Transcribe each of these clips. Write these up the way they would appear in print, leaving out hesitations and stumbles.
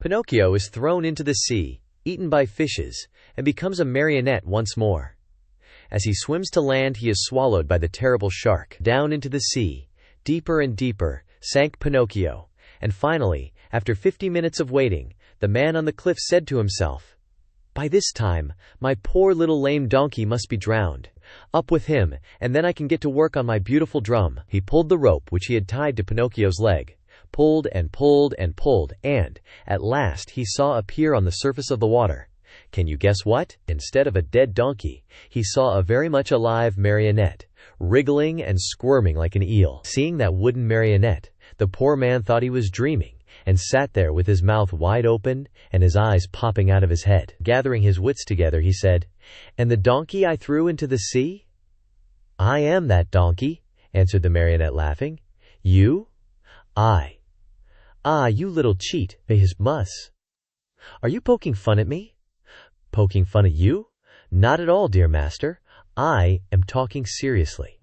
Pinocchio is thrown into the sea, eaten by fishes, and becomes a marionette once more. As he swims to land, he is swallowed by the terrible shark. Down into the sea, deeper and deeper, sank Pinocchio, and finally, after 50 minutes of waiting, the man on the cliff said to himself, "By this time, my poor little lame donkey must be drowned. Up with him, and then I can get to work on my beautiful drum." He pulled the rope which he had tied to Pinocchio's leg, pulled and pulled and pulled, and, at last, he saw appear on the surface of the water. Can you guess what? Instead of a dead donkey, he saw a very much alive marionette, wriggling and squirming like an eel. Seeing that wooden marionette, the poor man thought he was dreaming, and sat there with his mouth wide open and his eyes popping out of his head. Gathering his wits together, he said, "And the donkey I threw into the sea?" "I am that donkey," answered the marionette, laughing. "You?" "I." "Ah, you little cheat, his muss. Are you poking fun at me?" "Poking fun at you? Not at all, dear master. I am talking seriously.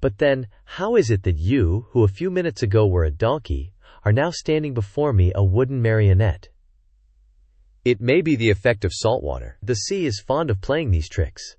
But then, how is it that you, who a few minutes ago were a donkey, are now standing before me a wooden marionette?" "It may be the effect of salt water. The sea is fond of playing these tricks."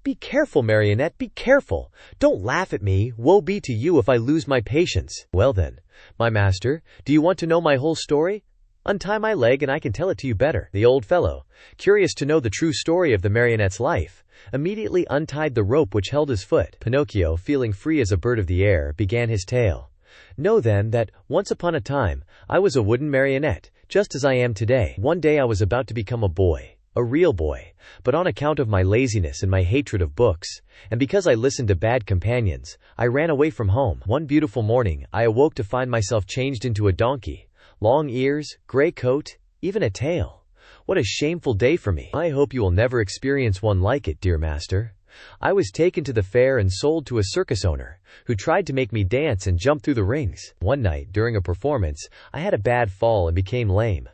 "Be careful, marionette, be careful. Don't laugh at me. Woe be to you if I lose my patience." "Well then, my master, do you want to know my whole story? Untie my leg and I can tell it to you better." The old fellow, curious to know the true story of the marionette's life, immediately untied the rope which held his foot. Pinocchio, feeling free as a bird of the air, began his tale. "Know then that, once upon a time, I was a wooden marionette, just as I am today. One day I was about to become a boy, a real boy, but on account of my laziness and my hatred of books, and because I listened to bad companions, I ran away from home. One beautiful morning, I awoke to find myself changed into a donkey. Long ears, gray coat, even a tail. What a shameful day for me. I hope you will never experience one like it, dear master. I was taken to the fair and sold to a circus owner, who tried to make me dance and jump through the rings. One night, during a performance, I had a bad fall and became lame.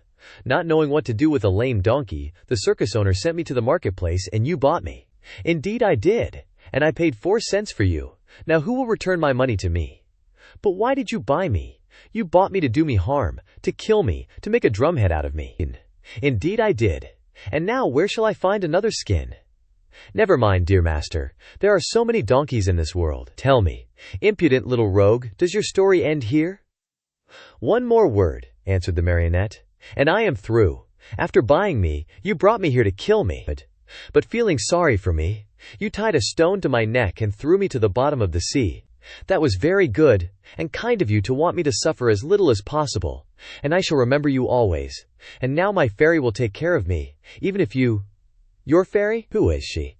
Not knowing what to do with a lame donkey, the circus owner sent me to the marketplace and you bought me." "Indeed I did, and I paid 4 cents for you. Now who will return my money to me?" "But why did you buy me? You bought me to do me harm, to kill me, to make a drumhead out of me." "Indeed I did. And now where shall I find another skin?" "Never mind, dear master. There are so many donkeys in this world. Tell me, impudent little rogue, does your story end here?" "One more word," answered the marionette, "and I am through. After buying me, you brought me here to kill me. But feeling sorry for me, you tied a stone to my neck and threw me to the bottom of the sea. That was very good and kind of you to want me to suffer as little as possible, and I shall remember you always. And now my fairy will take care of me, even if you—" "Your fairy? Who is she?"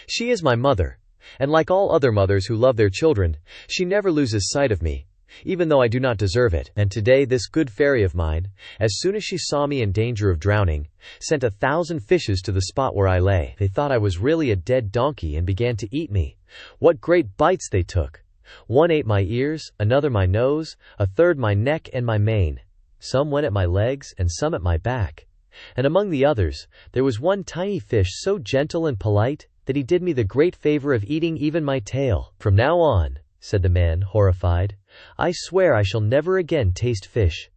"She is my mother, and like all other mothers who love their children, she never loses sight of me, even though I do not deserve it. And today this good fairy of mine, as soon as she saw me in danger of drowning, sent 1,000 fishes to the spot where I lay. They thought I was really a dead donkey and began to eat me. What great bites they took! One ate my ears, another my nose, a third my neck and my mane. Some went at my legs and some at my back. And among the others, there was one tiny fish so gentle and polite that he did me the great favor of eating even my tail. From now on," said the man, horrified, "I swear I shall never again taste fish.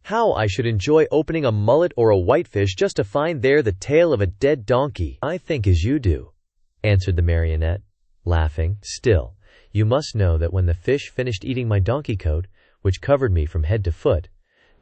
How I should enjoy opening a mullet or a whitefish just to find there the tail of a dead donkey." "I think as you do," answered the marionette, laughing. "Still, you must know that when the fish finished eating my donkey coat, which covered me from head to foot,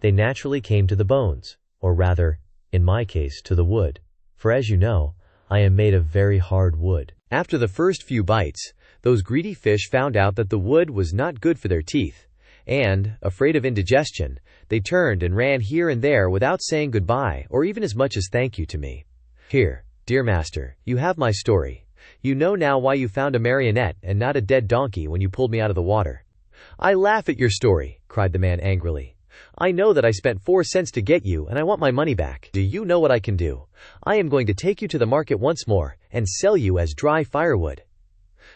they naturally came to the bones, or rather, in my case, to the wood. For as you know, I am made of very hard wood." After the first few bites, those greedy fish found out that the wood was not good for their teeth, and, afraid of indigestion, they turned and ran here and there without saying goodbye or even as much as thank you to me. Here, dear master, you have my story. You know now why you found a marionette and not a dead donkey when you pulled me out of the water." "I laugh at your story," cried the man angrily. "I know that I spent 4 cents to get you and I want my money back. Do you know what I can do? I am going to take you to the market once more and sell you as dry firewood."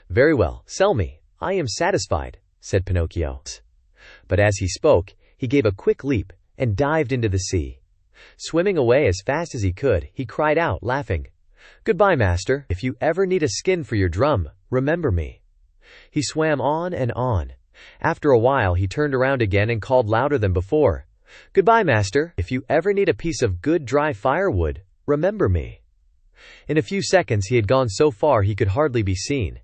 "Very well, sell me. I am satisfied," said Pinocchio. But as he spoke, he gave a quick leap and dived into the sea. Swimming away as fast as he could, he cried out, laughing, "Goodbye, master. If you ever need a skin for your drum, remember me." He swam on and on. After a while he turned around again and called louder than before, Goodbye, master. If you ever need a piece of good dry firewood, remember me." In a few seconds he had gone so far he could hardly be seen.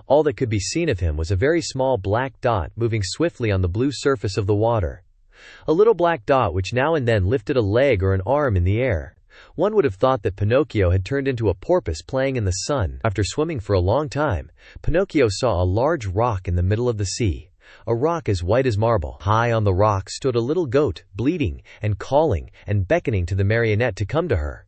All that could be seen of him was a very small black dot moving swiftly on the blue surface of the water. A little black dot which now and then lifted a leg or an arm in the air. One would have thought that Pinocchio had turned into a porpoise playing in the sun. After swimming for a long time, Pinocchio saw a large rock in the middle of the sea. A rock as white as marble. High on the rock stood a little goat, bleating and calling and beckoning to the marionette to come to her.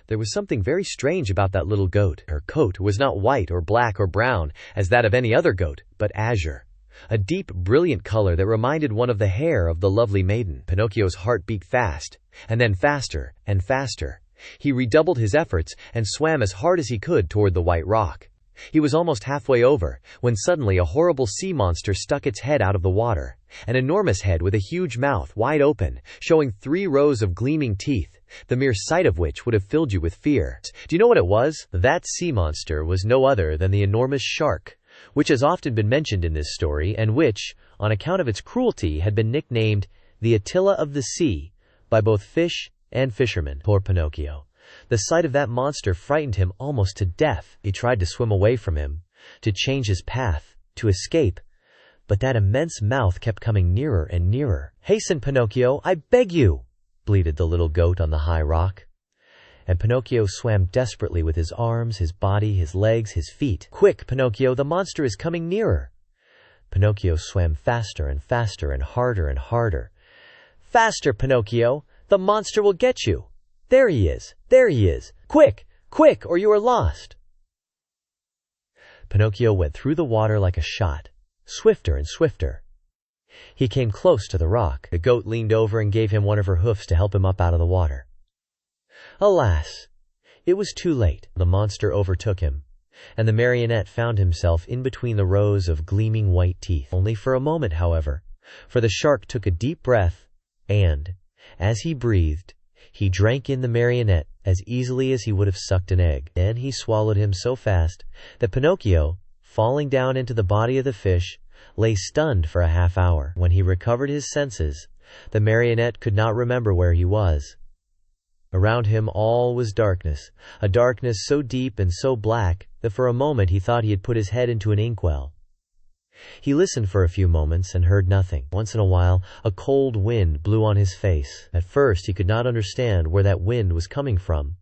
There was something very strange about that little goat. Her coat was not white or black or brown as that of any other goat, but azure. A deep, brilliant color that reminded one of the hair of the lovely maiden. Pinocchio's heart beat fast, and then faster and faster. He redoubled his efforts and swam as hard as he could toward the white rock. He was almost halfway over, when suddenly a horrible sea monster stuck its head out of the water. An enormous head with a huge mouth wide open, showing 3 rows of gleaming teeth, the mere sight of which would have filled you with fear. Do you know what it was? That sea monster was no other than the enormous shark, which has often been mentioned in this story, and which, on account of its cruelty, had been nicknamed the Attila of the Sea by both fish and fishermen. Poor Pinocchio. The sight of that monster frightened him almost to death. He tried to swim away from him, to change his path, to escape, but that immense mouth kept coming nearer and nearer. "Hasten, Pinocchio, I beg you!" bleated the little goat on the high rock. And Pinocchio swam desperately with his arms, his body, his legs, his feet. "Quick, Pinocchio, the monster is coming nearer!" Pinocchio swam faster and faster and harder and harder. "Faster, Pinocchio! The monster will get you! There he is! There he is! Quick! Quick, or you are lost!" Pinocchio went through the water like a shot, swifter and swifter. He came close to the rock. The goat leaned over and gave him one of her hoofs to help him up out of the water. Alas! It was too late. The monster overtook him, and the marionette found himself in between the rows of gleaming white teeth. Only for a moment, however, for the shark took a deep breath, and, as he breathed, he drank in the marionette as easily as he would have sucked an egg. Then he swallowed him so fast that Pinocchio, falling down into the body of the fish, lay stunned for a half hour. When he recovered his senses, the marionette could not remember where he was. Around him all was darkness, a darkness so deep and so black that for a moment he thought he had put his head into an inkwell. He listened for a few moments and heard nothing. Once in a while, a cold wind blew on his face. At first he could not understand where that wind was coming from,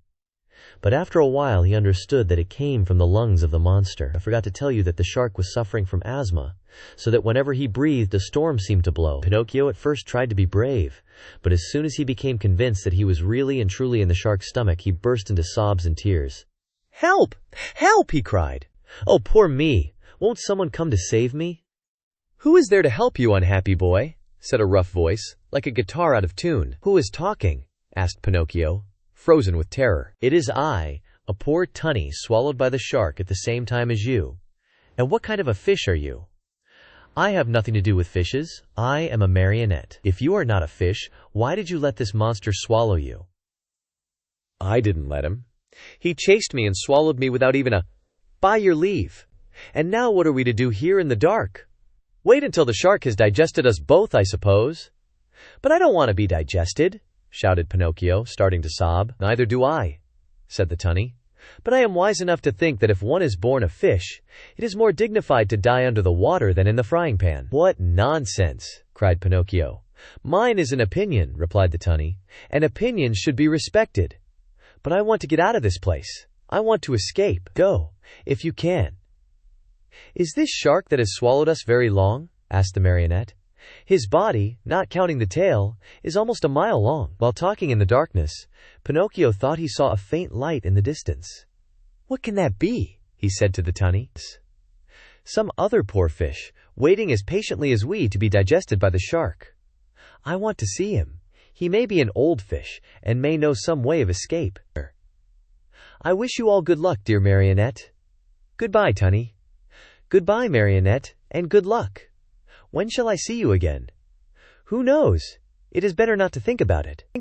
but after a while he understood that it came from the lungs of the monster. I forgot to tell you that the shark was suffering from asthma, so that whenever he breathed a storm seemed to blow. Pinocchio at first tried to be brave, but as soon as he became convinced that he was really and truly in the shark's stomach, he burst into sobs and tears. "Help! Help!" he cried. "Oh, poor me! Won't someone come to save me?" "Who is there to help you, unhappy boy?" said a rough voice, like a guitar out of tune. "Who is talking?" asked Pinocchio, frozen with terror. "It is I, a poor tunny swallowed by the shark at the same time as you. And what kind of a fish are you?" "I have nothing to do with fishes. I am a marionette." "If you are not a fish, why did you let this monster swallow you?" "I didn't let him. He chased me and swallowed me without even a 'by your leave.' And now what are we to do here in the dark? Wait until the shark has digested us both, I suppose." "But I don't want to be digested," shouted Pinocchio, starting to sob. "Neither do I," said the tunny. "But I am wise enough to think that if one is born a fish, it is more dignified to die under the water than in the frying pan." "What nonsense!" cried Pinocchio. "Mine is an opinion," replied the tunny, "and opinions should be respected. But I want to get out of this place. I want to escape. Go, if you can." "Is this shark that has swallowed us very long?" asked the marionette. "His body, not counting the tail, is almost a mile long." While talking in the darkness, Pinocchio thought he saw a faint light in the distance. "What can that be?" he said to the tunny. "Some other poor fish, waiting as patiently as we to be digested by the shark. I want to see him. He may be an old fish, and may know some way of escape. I wish you all good luck, dear marionette. Goodbye, tunny." "Goodbye, marionette, and good luck. When shall I see you again?" "Who knows? It is better not to think about it."